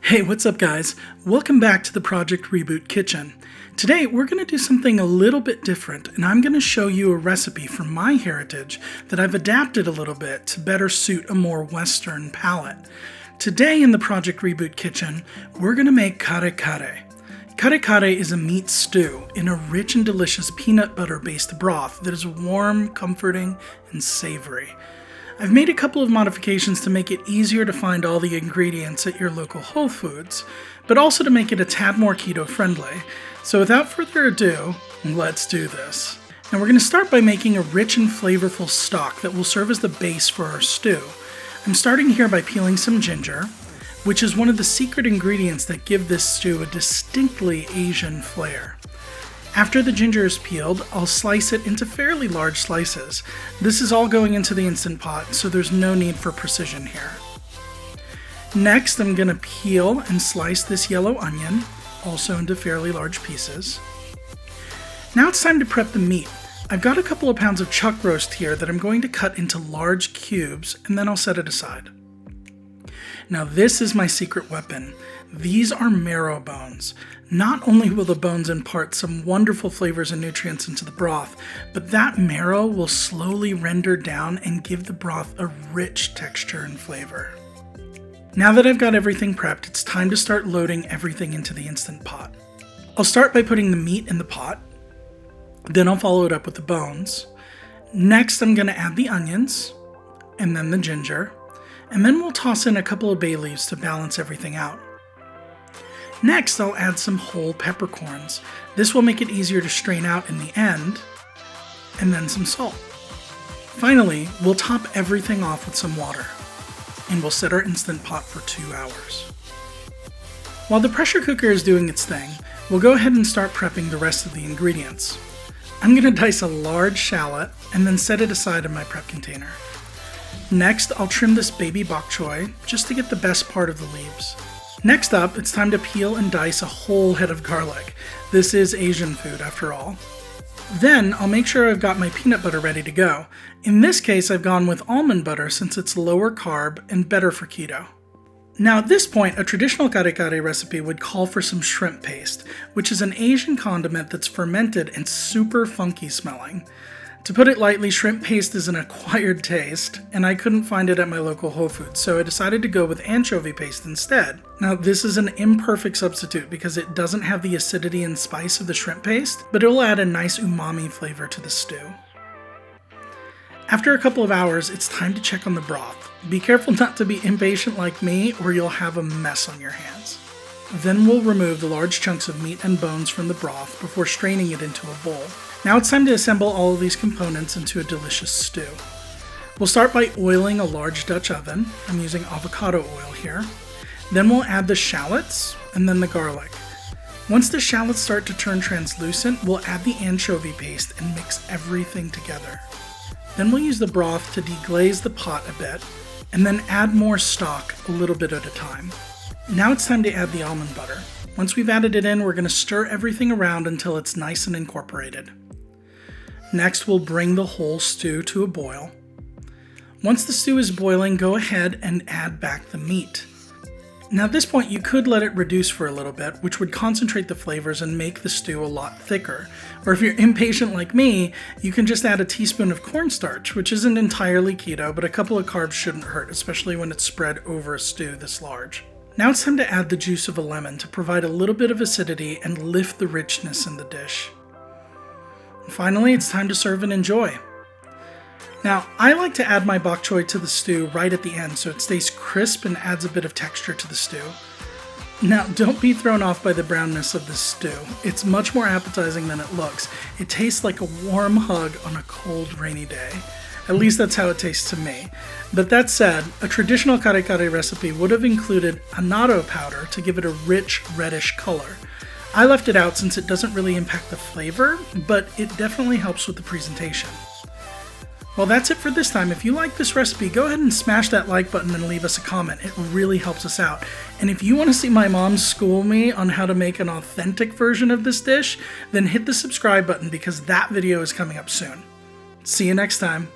Hey, what's up guys? Welcome back to the Project Reboot kitchen. Today we're going to do something a little bit different, and I'm going to show you a recipe from my heritage that I've adapted a little bit to better suit a more Western palate. Today in the Project Reboot kitchen, we're going to make kare-kare. Kare-kare is a meat stew in a rich and delicious peanut butter based broth that is warm, comforting, and savory. I've made a couple of modifications to make it easier to find all the ingredients at your local Whole Foods, but also to make it a tad more keto friendly. So without further ado, let's do this. Now we're going to start by making a rich and flavorful stock that will serve as the base for our stew. I'm starting here by peeling some ginger, which is one of the secret ingredients that give this stew a distinctly Asian flair. After the ginger is peeled, I'll slice it into fairly large slices. This is all going into the Instant Pot, so there's no need for precision here. Next, I'm going to peel and slice this yellow onion, also into fairly large pieces. Now it's time to prep the meat. I've got a couple of pounds of chuck roast here that I'm going to cut into large cubes, and then I'll set it aside. Now this is my secret weapon. These are marrow bones. Not only will the bones impart some wonderful flavors and nutrients into the broth, but that marrow will slowly render down and give the broth a rich texture and flavor. Now that I've got everything prepped, it's time to start loading everything into the Instant Pot. I'll start by putting the meat in the pot, then I'll follow it up with the bones. Next I'm going to add the onions, and then the ginger, and then we'll toss in a couple of bay leaves to balance everything out. Next, I'll add some whole peppercorns. This will make it easier to strain out in the end, and then some salt. Finally, we'll top everything off with some water, and we'll set our Instant Pot for 2 hours. While the pressure cooker is doing its thing, we'll go ahead and start prepping the rest of the ingredients. I'm going to dice a large shallot and then set it aside in my prep container. Next, I'll trim this baby bok choy just to get the best part of the leaves. Next up, it's time to peel and dice a whole head of garlic. This is Asian food after all. Then I'll make sure I've got my peanut butter ready to go. In this case, I've gone with almond butter since it's lower carb and better for keto. Now at this point, a traditional kare-kare recipe would call for some shrimp paste, which is an Asian condiment that's fermented and super funky smelling. To put it lightly, shrimp paste is an acquired taste, and I couldn't find it at my local Whole Foods, so I decided to go with anchovy paste instead. Now, this is an imperfect substitute because it doesn't have the acidity and spice of the shrimp paste, but it will add a nice umami flavor to the stew. After a couple of hours, it's time to check on the broth. Be careful not to be impatient like me, or you'll have a mess on your hands. Then we'll remove the large chunks of meat and bones from the broth before straining it into a bowl. Now it's time to assemble all of these components into a delicious stew. We'll start by oiling a large Dutch oven. I'm using avocado oil here. Then we'll add the shallots and then the garlic. Once the shallots start to turn translucent, we'll add the anchovy paste and mix everything together. Then we'll use the broth to deglaze the pot a bit, and then add more stock a little bit at a time. Now it's time to add the almond butter. Once we've added it in, we're going to stir everything around until it's nice and incorporated. Next, we'll bring the whole stew to a boil. Once the stew is boiling, go ahead and add back the meat. Now at this point, you could let it reduce for a little bit, which would concentrate the flavors and make the stew a lot thicker. Or if you're impatient like me, you can just add a teaspoon of cornstarch, which isn't entirely keto, but a couple of carbs shouldn't hurt, especially when it's spread over a stew this large. Now it's time to add the juice of a lemon to provide a little bit of acidity and lift the richness in the dish. And finally, it's time to serve and enjoy. Now, I like to add my bok choy to the stew right at the end so it stays crisp and adds a bit of texture to the stew. Now, don't be thrown off by the brownness of this stew. It's much more appetizing than it looks. It tastes like a warm hug on a cold, rainy day. At least that's how it tastes to me. But that said, a traditional kare-kare recipe would have included annatto powder to give it a rich, reddish color. I left it out since it doesn't really impact the flavor, but it definitely helps with the presentation. Well, that's it for this time. If you like this recipe, go ahead and smash that like button and leave us a comment. It really helps us out. And if you want to see my mom school me on how to make an authentic version of this dish, then hit the subscribe button because that video is coming up soon. See you next time.